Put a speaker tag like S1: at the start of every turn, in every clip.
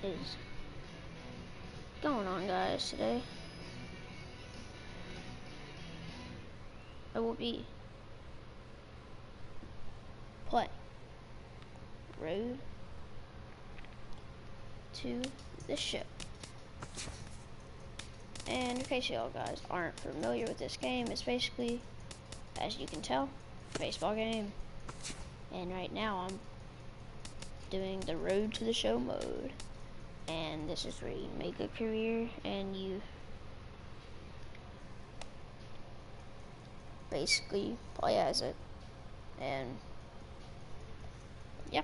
S1: is going on, guys? Today I will be playing Road to the Show. And in case y'all guys aren't familiar with this game, it's basically, as you can tell, a baseball game. And right now I'm doing the Road to the Show mode. And this is where you make a career and you basically play as it. And yeah.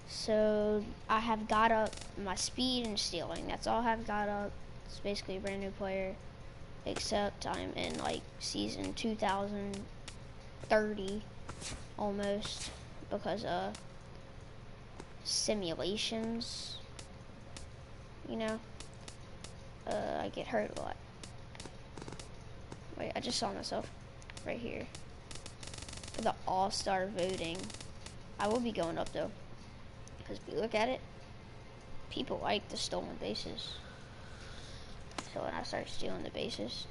S1: So I have got up my speed and stealing. That's all I've got up. It's basically a brand new player, except I'm in like season 2030 almost, because simulations, you know, I get hurt a lot. Wait, I just saw myself right here for the all-star voting. I will be going up though, because if you look at it, people like the stolen bases. So when I start stealing the bases,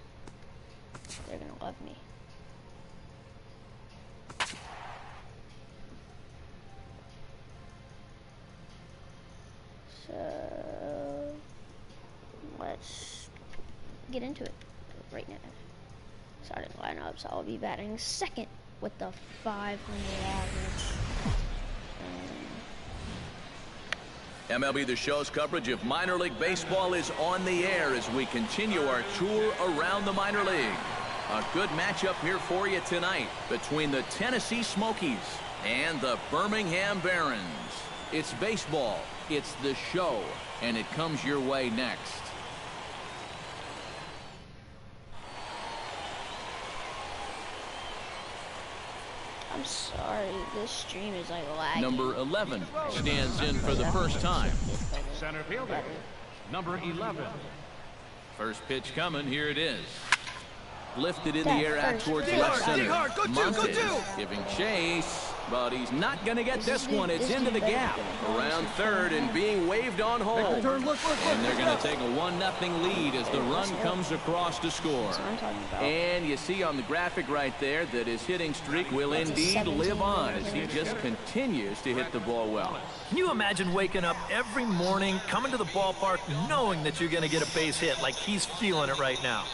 S1: they're gonna love me. So let's get into it right now. Starting lineup, so I'll be batting second with the 500 average.
S2: MLB The Show's coverage of minor league baseball is on the air as we continue our tour around the minor league. A good matchup here for you tonight between the Tennessee Smokies and the Birmingham Barons. It's baseball, it's the show, and it comes your way next.
S1: I'm sorry, this stream is like lagging.
S2: Number 11 stands in for the first time.
S3: Center fielder, number 11.
S2: First pitch coming, here it is. Lifted in the air out towards left center. Montes giving chase, but he's not going to get this one. It's into the gap. Around third and being waved on home. And they're going to take a 1-0 lead as the run comes across to score. And you see on the graphic right there that his hitting streak will indeed live on as he just continues to hit the ball well.
S4: Can you imagine waking up every morning, coming to the ballpark, knowing that you're going to get a base hit like he's feeling it right now?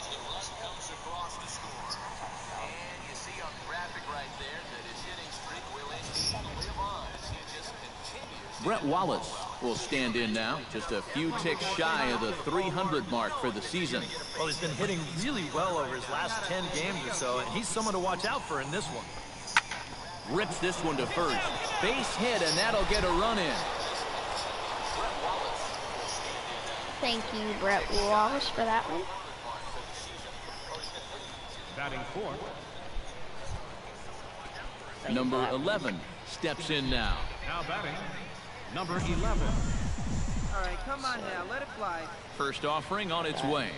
S2: Brett Wallace will stand in now, just a few ticks shy of the 300 mark for the season.
S4: Well, he's been hitting really well over his last 10 games or so, and he's someone to watch out for in this one.
S2: Rips this one to first. Base hit, and that'll get a run in.
S1: Thank you, Brett Wallace, for that one.
S3: Batting fourth.
S2: Number 11 steps in now.
S3: Now batting, number 11.
S5: All right, come on now, let it fly.
S2: First offering on its way.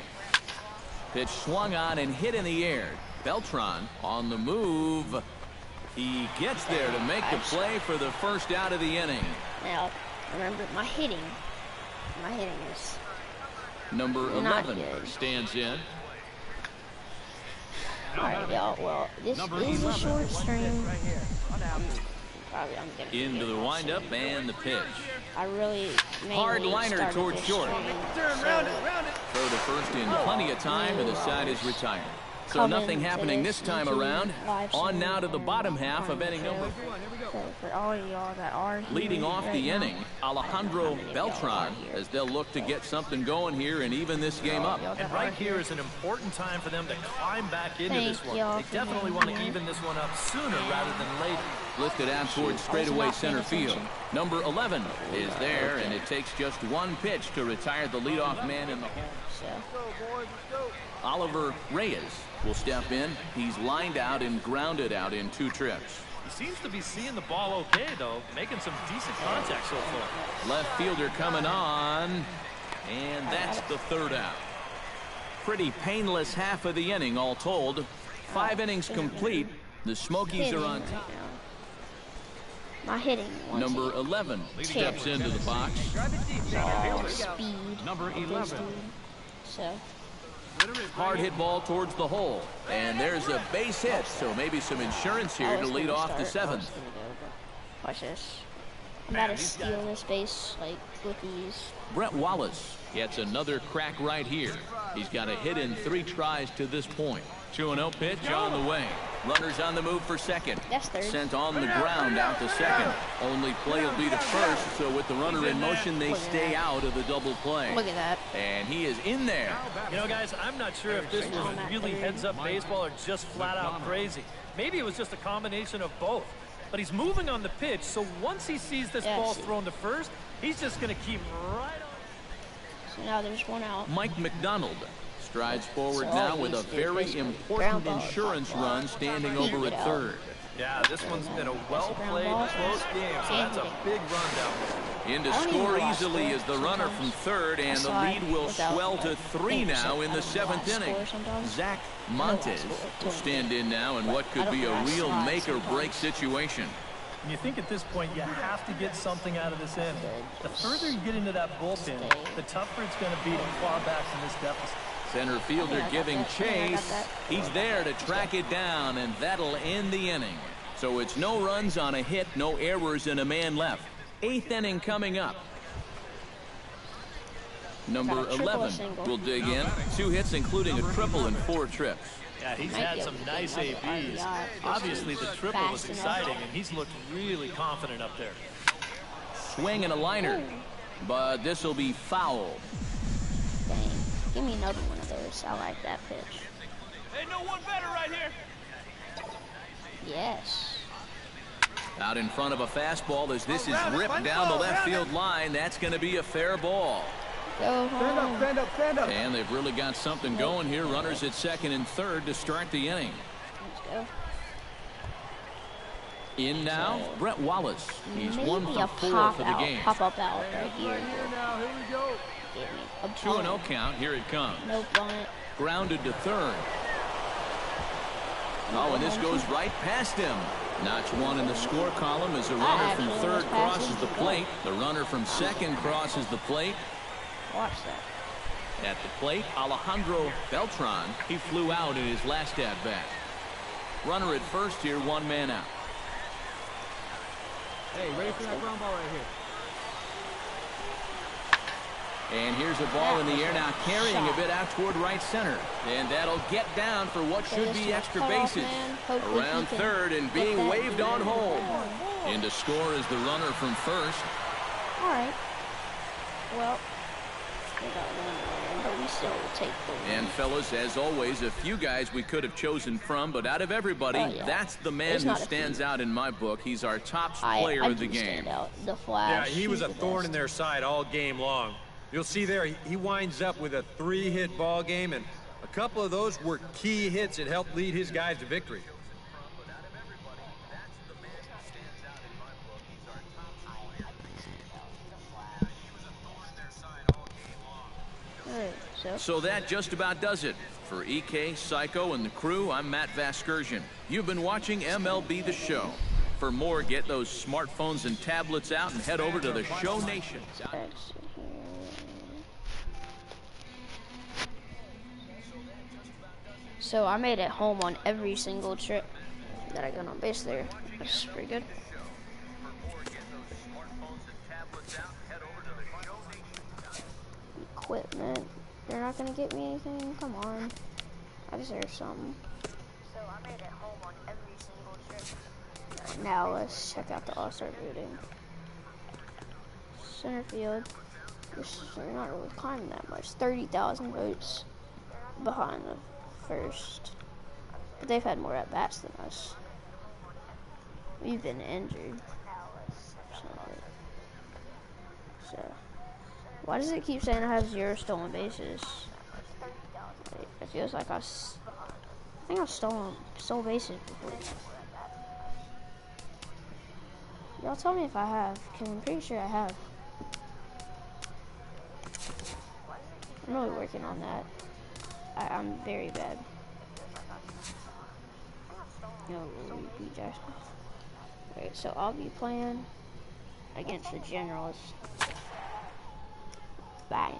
S2: Pitch swung on and hit in the air. Beltran on the move. He gets there to make the play for the first out of the inning.
S1: Now, remember, my hitting is
S2: Number 11 stands in.
S1: alright, y'all. Well, this is a short stream.
S2: Into the windup and the pitch.
S1: I really
S2: Hard liner towards short.
S5: Round it.
S2: Throw to first in plenty of time, and the side is retired. So nothing happening this time around. On now to the bottom half of inning number 4.
S1: So for all of y'all that are here
S2: Leading off
S1: right
S2: the
S1: now,
S2: inning, Alejandro Beltran, as they'll look to get something going here and even this game up.
S4: And right here is an important time for them to climb back into
S1: Thank
S4: this one.
S1: y'all
S4: They
S1: for
S4: definitely
S1: being
S4: want to
S1: here.
S4: even this one up sooner rather than later.
S2: Lifted out towards straightaway center field. Number 11 is there, and it takes just one pitch to retire the leadoff man in the hole.
S1: So,
S2: Oliver Reyes will step in. He's lined out and grounded out in 2 trips.
S4: He seems to be seeing the ball okay, though, making some decent contact so far.
S2: Left fielder coming on, and that's the third out. Pretty painless half of the inning all told. 5 innings complete. The Smokies are on top.
S1: My hitting.
S2: Number 11 steps into the box.
S1: Speed.
S3: Number
S1: of this
S3: 11.
S1: dude. So.
S2: Hard hit ball towards the hole. And there's a base hit, so maybe some insurance here to lead off the 7th.
S1: Watch this. I'm about to steal this base, like, with ease.
S2: Brett Wallace gets another crack right here. He's got a hit in 3 tries to this point. 2-0 pitch on the way. Runners on the move for second.
S1: That's third.
S2: Sent on the ground out to second. Only play will be to first, so with the runner in motion, they stay out of the double play.
S1: Look at that.
S2: And he is in there.
S4: You know, guys, I'm not sure if this was really heads-up baseball or just flat-out crazy. Maybe it was just a combination of both. But he's moving on the pitch, so once he sees this ball thrown to first, he's just going to keep right on.
S1: So now there's one out.
S2: Mike McDonald strides forward now with a very important insurance run standing over at third.
S4: Yeah, this one's been a well-played, close game, so that's a big run down there.
S2: In to score easily is the runner from third, and the lead will swell to 3 now in the 7th inning. Zach Montes will stand in now in what could be a real make-or-break situation.
S4: And you think at this point you have to get something out of this inning. The further you get into that bullpen, the tougher it's going to be to claw back from this deficit.
S2: Center fielder giving chase. He's there to track it down, and that'll end the inning. So it's no runs on a hit, no errors, and a man left. 8th inning coming up. Number 11 will dig in. 2 hits, including a triple and 4 trips.
S4: Yeah, he's had some nice ABs. Obviously, the triple was exciting, and he's looked really confident up there.
S2: Swing and a liner, but this will be foul.
S1: Dang. Give me another one of those. I like that pitch.
S5: Ain't no one better right here.
S1: Yes.
S2: Out in front of a fastball as this is ripped down the left field line. That's going to be a fair ball.
S1: Go home.
S5: Stand up, stand up.
S2: And they've really got something going here. Runners at second and third to start the inning.
S1: Let's go.
S2: In now, Brett Wallace. He's 1 for 4 for the game.
S1: Pop-up out right here.
S5: Now, here we go.
S2: 2-0 count. Here it comes.
S1: No bunt.
S2: Grounded to third. Oh, and this goes right past him. Notch 1 in the score column as the runner from third crosses the plate. The runner from second crosses the plate.
S1: Watch that.
S2: At the plate, Alejandro Beltran. He flew out in his last at-bat. Runner at first here, 1 man out.
S5: Hey, ready for that ground ball right here.
S2: And here's a ball in the air now, carrying a bit out toward right center. And that'll get down for what should be extra bases. Around third and being waved on home. In to score is the runner from first.
S1: All right. Well, we got one, but we still take the win.
S2: And fellas, as always, a few guys we could have chosen from, but out of everybody, that's the man who stands out in my book. He's our top player of the game.
S1: The Flash.
S6: Yeah, he was a thorn in their side all game long. You'll see there, he winds up with a 3-hit ball game, and a couple of those were key hits that helped lead his guys to victory.
S2: So that just about does it. For EK, Psycho, and the crew, I'm Matt Vasgersian. You've been watching MLB The Show. For more, get those smartphones and tablets out and head over to the Show Nation.
S1: So I made it home on every single trip that I got on base there. That's pretty good. Equipment. They're not gonna get me anything? Come on. I deserve something. So I made it home on every single trip. Now let's check out the All-Star voting. Center field. They're not really climbing that much. 30,000 votes behind the first. But they've had more at-bats than us. We've been injured. So why does it keep saying I have 0 stolen bases? It feels like I think I've stole bases before. Y'all tell me if I have, because I'm pretty sure I have. I'm really working on that. I'm very bad. No, Pete Jackson. Okay, so I'll be playing against the Generals. Bye.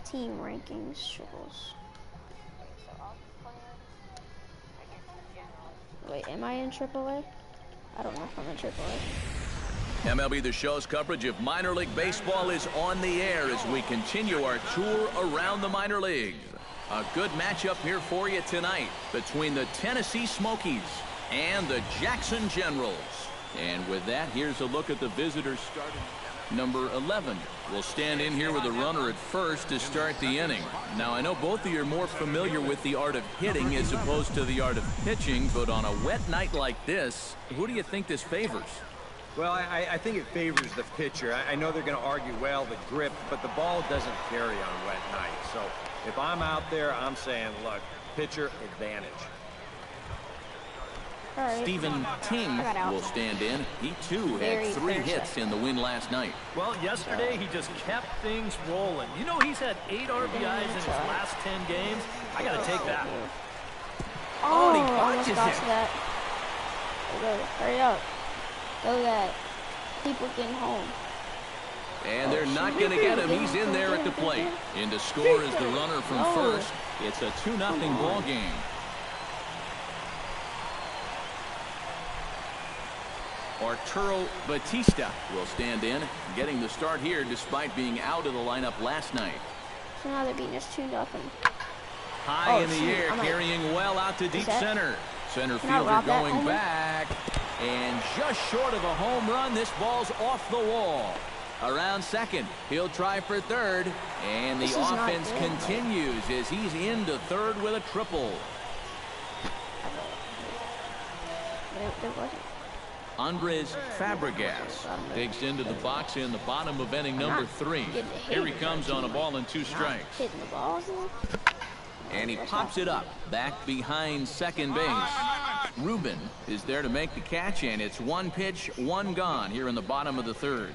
S1: Team rankings triples. Wait, am I in AAA? I don't know if I'm in AAA.
S2: MLB The Show's coverage of minor league baseball is on the air as we continue our tour around the minor leagues. A good matchup here for you tonight between the Tennessee Smokies and the Jackson Generals. And with that, here's a look at the visitors starting. Number 11 will stand in here with a runner at first to start the inning. Now, I know both of you are more familiar with the art of hitting as opposed to the art of pitching, but on a wet night like this, who do you think this favors?
S6: Well, I think it favors the pitcher. I know they're going to argue, well, the grip, but the ball doesn't carry on wet nights. So if I'm out there, I'm saying, look, pitcher advantage.
S1: Right.
S2: Stephen Ting will stand in. He, too, had 3 hits in the win last night.
S4: Well, yesterday he just kept things rolling. You know, he's had 8 RBIs in his last 10 games. I got to take that.
S1: Oh,
S2: he
S1: almost
S2: botches
S1: got
S2: it.
S1: to that. Go, hurry up. Go that. People getting home.
S2: And they're not going to get him. He's in there at the plate. In to score is the runner from first. It's a 2-0 ball game. Arturo Batista will stand in, getting the start here despite being out of the lineup last night.
S1: So now they're beating us 2-0.
S2: High in the air, carrying well out to deep center. Center fielder going back, and just short of a home run. This ball's off the wall. Around second, he'll try for third, and the offense continues as he's into third with a triple.
S1: There wasn't.
S2: Andres Fabregas digs into the box in the bottom of inning number 3. Here he comes on a ball and 2 strikes.
S1: Hitting the balls.
S2: And he pops it up back behind second base. Ruben is there to make the catch, and it's 1 pitch, 1 gone here in the bottom of the 3rd.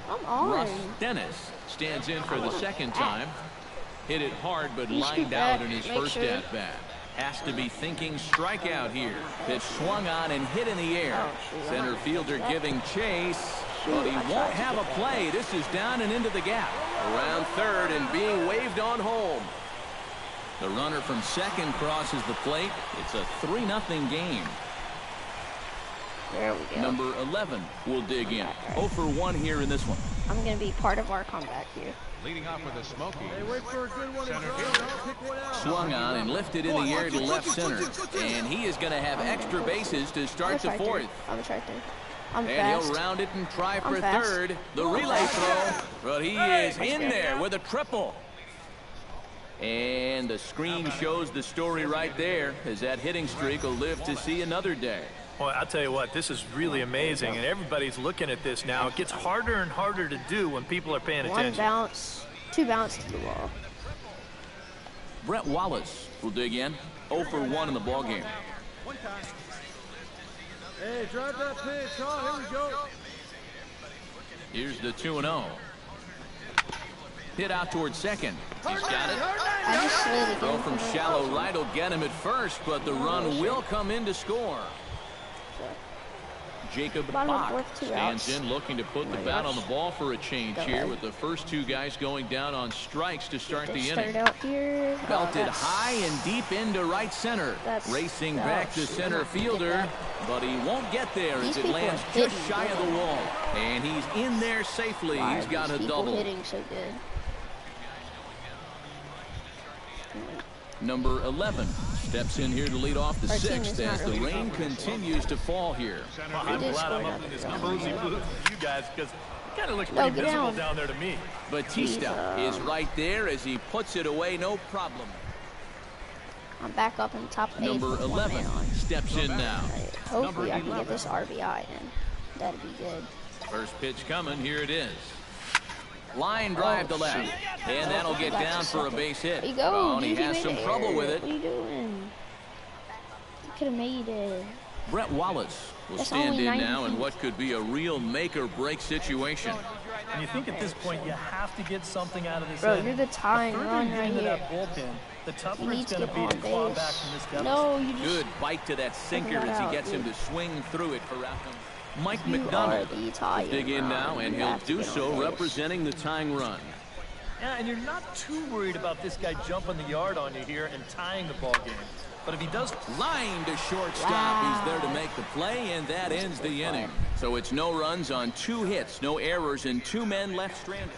S1: Come on.
S2: Russ Dennis stands in for the second time. Hit it hard, but lined out in his first at-bat. Has to be thinking strikeout here. Pitch swung on and hit in the air. Center fielder giving chase, but he won't have a play. This is down and into the gap. Around third and being waved on home. The runner from second crosses the plate. It's a 3-0 game.
S1: There we go.
S2: Number 11 will dig in. 0 for 1 here in this one.
S1: I'm going to be part of our comeback here.
S3: Leading off for the Smokies.
S5: Hey, wait for a good one.
S3: Center fielder.
S5: Pick one out.
S2: Swung on and lifted in the air to left center. And he is going to have extra bases to start the 4th.
S1: I'm a try third. I'm
S2: And
S1: fast.
S2: he'll round it and try for
S1: fast.
S2: third. The relay throw. But he is in there with a triple. And the screen shows the story right there, as that hitting streak will live to see another day.
S4: Well, I'll tell you what, this is really amazing, and everybody's looking at this now. It gets harder and harder to do when people are paying attention.
S1: 1 bounce, 2 bounce to the wall.
S2: Brett Wallace will dig in. 0 for 1 in the ballgame.
S5: Hey, drive that pitch. Oh, here we go.
S2: Here's the 2-0. Hit out towards second. He's got it.
S1: I just slid again.
S2: Throw from shallow right will get him at first, but the run will come in to score. Jacob Bach stands in, looking to put the bat on the ball for a change here, with the first 2 guys going down on strikes to start the inning. Belted high and deep into right center. Racing back to center fielder, but he won't get there as it lands just shy of the wall. And he's in there safely. He's got a double.
S1: Hitting so good.
S2: Number 11 steps in here to lead off the 6th as the rain continues to fall here.
S4: I'm glad I'm up in this cozy booth with you guys, because it kind of looks pretty visible down there to me.
S2: Batista is right there as he puts it away, no problem.
S1: I'm back up in the top 8.
S2: Number 11 steps in now.
S1: Hopefully I can get this RBI in. That'd be good.
S2: First pitch coming, here it is. Line drive to left, and that'll get down for a base hit.
S1: There you go.
S2: Oh, and he has some trouble with it.
S1: What are you doing? You could have made it.
S2: Brett Wallace will stand in now in what could be a real make-or-break situation.
S4: And you think at this point you have to get something out of this.
S1: Bro, you're the tying run right here.
S4: That bullpen, the tougher
S1: You need
S4: it's
S1: to
S4: going to
S1: get
S4: be
S1: on
S4: to claw
S1: base.
S4: back from this guy.
S1: No, you just...
S2: Good bite to that sinker as he gets him to swing through it for outcome. Mike McDonald will dig in now, and he'll do so representing the tying run.
S4: Yeah, and you're not too worried about this guy jumping the yard on you here and tying the ball game. But if he does...
S2: Line to shortstop. He's there to make the play, and that ends the inning. So it's no runs on 2 hits, no errors, and 2 men left stranded.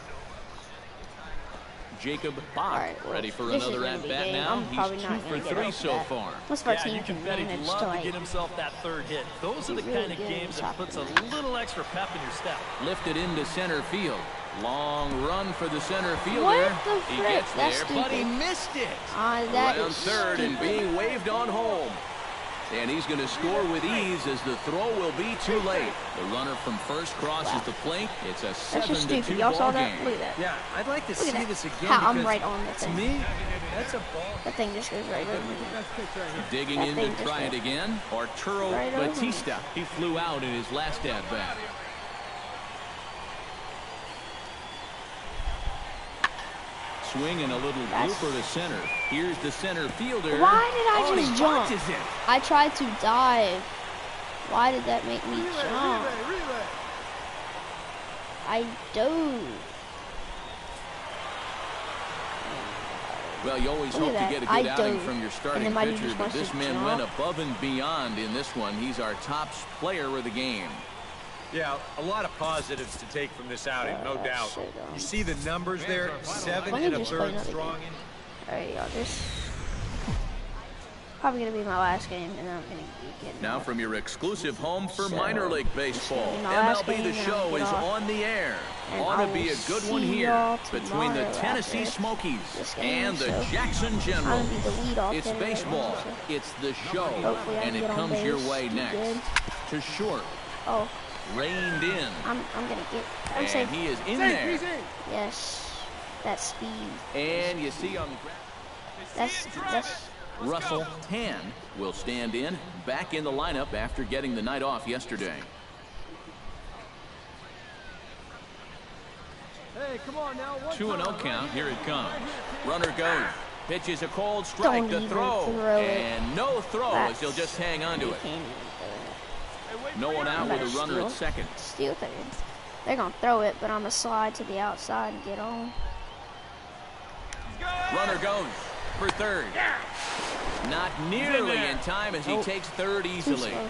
S2: Jacob Bach ready for another at-bat now. He's 2 for 3 so far.
S1: Most of our team can
S4: bet he'd
S1: manage
S4: love
S1: to,
S4: to
S1: like,
S4: get himself that 3rd hit. Those are the
S1: really
S4: kind of
S1: good
S4: games that puts a little extra pep in your step.
S2: Lifted into center field. Long run for the center fielder.
S1: What the
S2: He
S1: frick?
S2: gets
S1: That's
S2: there,
S1: stupid.
S2: but he missed it.
S1: That
S2: Around
S1: is
S2: 3rd and being waved on home. And he's going to score with ease as the throw will be too late. The runner from first crosses the plate. It's a 7-2
S1: Y'all saw
S2: ball
S1: that?
S2: game.
S1: Look at that.
S6: Yeah, I'd like to see this again.
S1: I'm right on the
S4: To
S1: thing.
S4: me, that's a ball.
S1: That thing just goes right over me.
S2: Digging
S1: That
S2: in
S1: thing
S2: to
S1: just
S2: try it
S1: went
S2: again. Arturo
S1: right over me.
S2: Batista. He flew out in his last at-bat. Swing and a little blooper to center. Here's the center fielder.
S1: Why did I
S2: he
S1: just jump?
S2: watches it.
S1: I tried to dive. Why did that make me jump? I dove.
S2: Well, you always
S1: Look
S2: hope
S1: at
S2: to get a
S1: that.
S2: good
S1: I
S2: outing
S1: dove.
S2: from your
S1: And
S2: starting
S1: then my dude
S2: pitcher,
S1: just
S2: but
S1: wants
S2: this
S1: to
S2: man
S1: jump.
S2: went above and beyond in this one. He's our top player of the game.
S6: Yeah, a lot of positives to take from this outing, no doubt. You see the numbers there, 7
S1: Let me
S6: and a
S1: just play
S6: 3rd
S1: another
S6: strong
S1: game.
S6: in.
S1: Alright, y'all, this probably gonna be my last game, and then I'm gonna be getting
S2: Now
S1: off.
S2: from your exclusive home for minor league baseball,
S1: my last
S2: MLB The
S1: game, and
S2: Show
S1: I'll
S2: is
S1: get off.
S2: on the air.
S1: And
S2: Ought
S1: I
S2: to be
S1: will
S2: a good one
S1: see
S2: here
S1: y'all
S2: between the
S1: tomorrow
S2: Tennessee
S1: after
S2: Smokies
S1: this game,
S2: and the
S1: so
S2: Jackson
S1: I'm
S2: Generals.
S1: gonna be the lead-off
S2: It's
S1: hitter right
S2: baseball.
S1: now, so
S2: It's the show,
S1: hopefully I
S2: and
S1: can
S2: it
S1: get on
S2: comes your
S1: base,
S2: way
S1: do
S2: next.
S1: good.
S2: To short,
S1: Oh,
S2: reined in,
S1: I'm gonna get. I'm
S2: and
S1: safe.
S2: he is in there.
S1: Yes, that speed.
S2: And you see on the ground.
S1: That's.
S2: Russell Tan will stand in, back in the lineup after getting the night off yesterday.
S5: Hey, come on now.
S2: 2-0 count. Here it comes. Runner goes. Pitches a cold strike.
S1: Don't
S2: The
S1: even
S2: throw.
S1: throw it.
S2: And no throw as he'll just hang on to it.
S1: Can't even throw it.
S2: No one out with a runner
S1: Steal.
S2: at second.
S1: Steal third. They're gonna throw it, but I'm gonna slide to the outside and get on.
S2: Runner goes for third. Not nearly in time as he takes third
S1: Too
S2: easily.
S1: slow.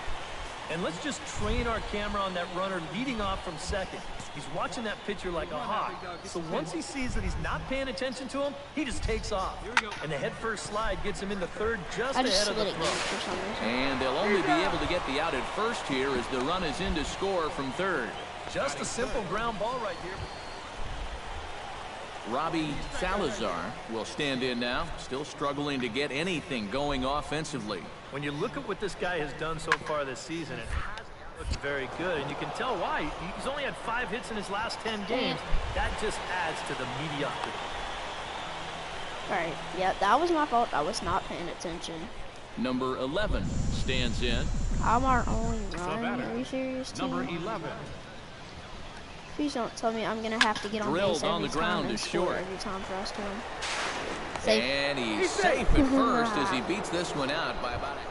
S4: And let's just train our camera on that runner leading off from second. He's watching that pitcher like a hawk. So once he sees that he's not paying attention to him, he just takes off. And the head-first slide gets him into third just
S1: I just
S4: ahead of
S1: slid
S4: the
S1: it
S4: throw.
S1: for some reason.
S2: And they'll only be able to get the out at first here as the run is in to score from third.
S4: Just a simple ground ball right here.
S2: Robbie Salazar will stand in now, still struggling to get anything going offensively.
S4: When you look at what this guy has done so far this season, it hasn't looked very good, and you can tell why. He's only had 5 hits in his last 10 games. That just adds to the mediocrity.
S1: Alright, yeah, that was my fault. I was not paying attention.
S2: Number 11 stands in.
S1: I'm our only run. Are you serious, team?
S3: Number 11.
S1: Please don't tell me I'm gonna have to get on
S2: Drilled
S1: base
S2: on
S1: every
S2: the ground
S1: time and
S2: to
S1: score
S2: short.
S1: every time for us to win. Safe.
S2: And he's safe at first as he beats this one out by about a...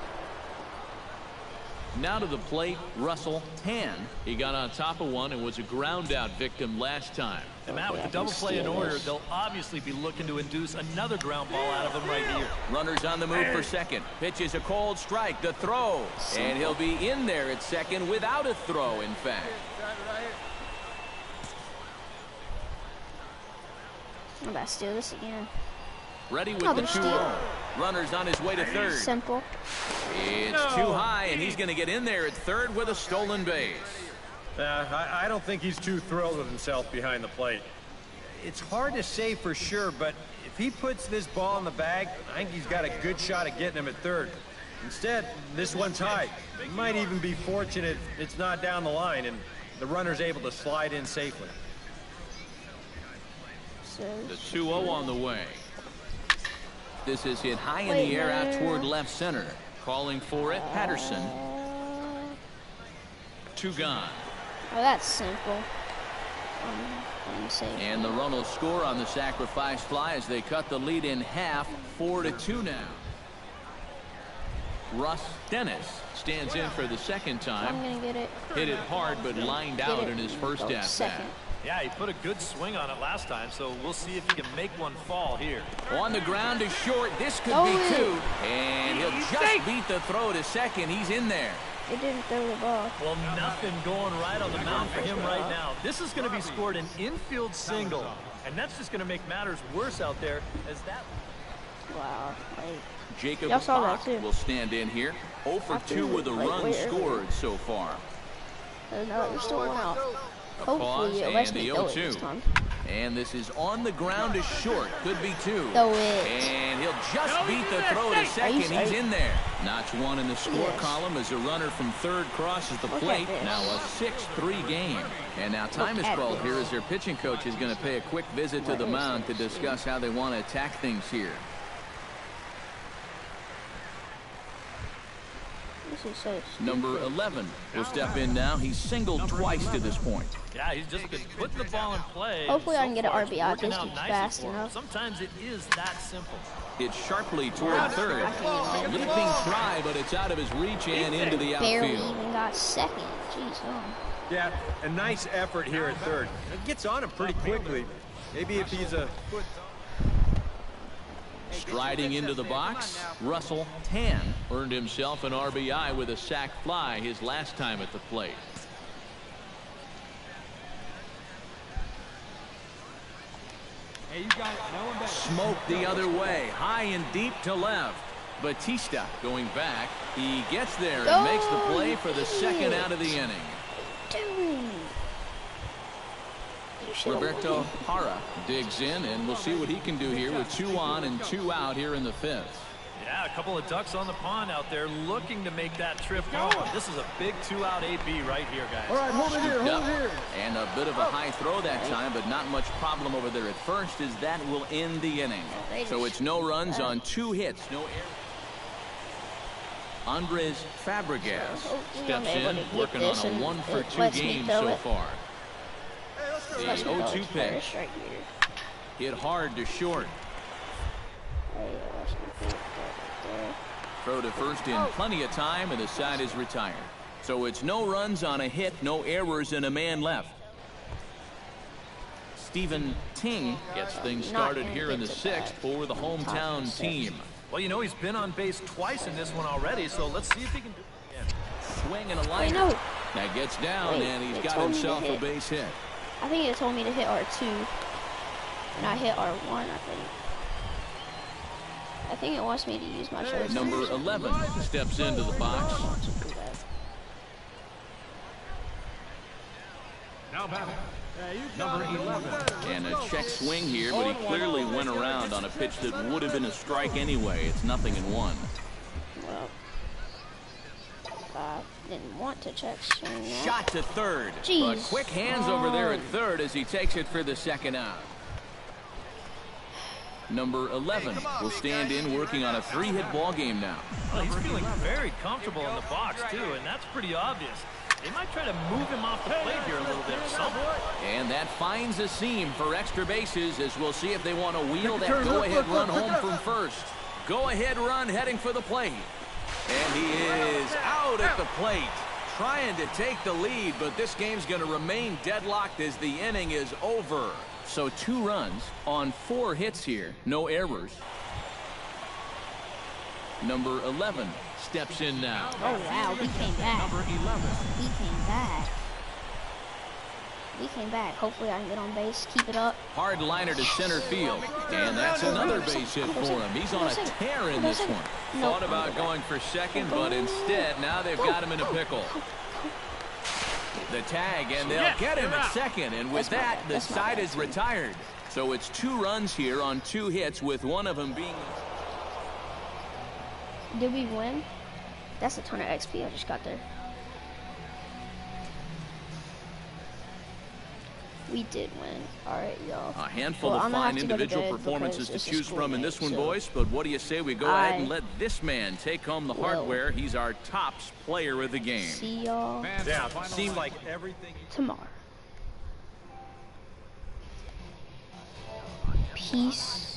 S2: Now to the plate, Russell Tan. He got on top of one and was a ground out victim last time.
S4: And Matt, with the double play in order, they'll obviously be looking to induce another ground ball out of him right here.
S2: Runners on the move for second. Pitches a cold strike, the throw. And he'll be in there at second without a throw, in fact.
S1: I'm about to steal this again.
S2: Ready with
S1: Oh,
S2: the
S1: they're
S2: 2-0.
S1: steal.
S2: Runners on his way to third.
S1: Simple.
S2: It's too high, and he's going to get in there at third with a stolen base.
S6: I don't think he's too thrilled with himself behind the plate. It's hard to say for sure, but if he puts this ball in the bag, I think he's got a good shot at getting him at third. Instead, this one's high. He might even be fortunate it's not down the line, and the runner's able to slide in safely.
S1: So,
S2: The 2-0 on the way. This is hit high in
S1: Wait,
S2: the air out
S1: no.
S2: toward left center. Calling for it, Patterson. 2 gone.
S1: oh, that's simple. safe.
S2: And the run will score on the sacrifice fly as they cut the lead in half, 4-2 now. Russ Dennis stands in for the second time.
S1: I'm gonna get it.
S2: Hit it hard, but lined out in his first at-bat.
S4: Yeah, he put a good swing on it last time, so we'll see if he can make one fall here.
S2: On the ground to short. This could be two. And he'll just beat the throw to second. He's in there.
S1: It didn't throw the ball.
S4: Well, nothing going right on the mound for him right now. This is going to be scored an infield single, and that's just going to make matters worse out there as that.
S1: Wow.
S2: Jacob
S1: y'all saw that
S2: Bach
S1: too.
S2: will stand in here. 0 for 2 with a run scored so far.
S1: No, we're still one out. Hopefully it
S2: and
S1: lets
S2: the
S1: me throw it this
S2: 0-2.
S1: time.
S2: And this is on the ground to short. Could be two.
S1: Throw it.
S2: And he'll just beat the throw to second. He's in there. Notch one in the score column as a runner from third crosses the plate. Now a 6-3 game. And now time is called here as their pitching coach is going to pay a quick visit to the mound to discuss how they want to attack things here. Number 11 will step in now. He's singled twice to this point.
S4: Yeah, he's just been putting the ball in play.
S1: Hopefully I can get an RBI this fast enough.
S4: Sometimes it is that simple.
S2: It's sharply toward third. A leaping try, but it's out of his reach and into the outfield.
S1: Barely even got second. Jeez,
S6: Yeah, a nice effort here at third. It gets on him pretty quickly. Maybe if he's a foot.
S2: Striding into the box, Russell Tan earned himself an RBI with a sac fly his last time at the plate.
S5: Hey, you got no one back.
S2: Smoke the other way, high and deep to left. Batista going back. He gets there and makes the play for the second out of the inning. Roberto Jara digs in, and we'll see what he can do here with 2 on and 2 out here in the 5th.
S4: Yeah, a couple of ducks on the pond out there looking to make that trip going. This is a big 2-out AB right here, guys.
S5: All right, hold it here, hold it here.
S2: And a bit of a high throw that time, but not much problem over there at first, as that will end the inning. So it's no runs on 2 hits, no errors. Andres Fabregas steps in, working on a 1 for 2 game so far. The 0-2 pitch. Hit hard to short. Throw to first in plenty of time, and the side is retired. So it's no runs on a hit, no errors, and a man left. Stephen Ting gets things started here in the 6th for the hometown team.
S4: Well, you know, he's been on base twice in this one already, so let's see if he can do it again.
S2: Swing and a line. That gets down, and he's got himself a base hit.
S1: I think it told me to hit R2, and I hit R1, I think. I think it wants me to use my shoulder.
S2: Number 11 steps into the box.
S3: Now batting, number 11.
S2: And a check swing here, but he clearly went around on a pitch that would have been a strike anyway. It's 0-1.
S1: Well, I didn't want to check swing that.
S2: Shot to third.
S1: Jeez.
S2: But quick hands over there at third as he takes it for the second out. Number 11 will stand in, working on a 3-hit ball game now.
S4: Well, he's feeling very comfortable in the box, too, and that's pretty obvious. They might try to move him off the plate here a little bit or something.
S2: And that finds a seam for extra bases, as we'll see if they want to wheel that go-ahead run home from first. Go-ahead run heading for the plate. And he is out at the plate, trying to take the lead, but this game's going to remain deadlocked as the inning is over. So 2 runs on 4 hits here, no errors. Number 11 steps in now.
S1: Oh, wow, we came back.
S3: Number 11.
S1: We came back. We came back. Hopefully I can get on base, keep it up.
S2: Hard liner to center field, and that's another base hit for him. He's on a tear in this one. Thought about going for second, but instead, now they've got him in a pickle. The tag, and they'll get him at second, and with that, the side is retired. So it's 2 runs here on 2 hits, with one of them being...
S1: Did we win? That's a ton of XP I just got there. We did win. All right, y'all.
S2: A handful of fine individual performances to choose from in this one, boys. But what do you say we go ahead and let this man take home the hardware? He's our tops player of the game.
S1: See y'all
S6: Yeah, seemed like everything.
S1: tomorrow. Peace.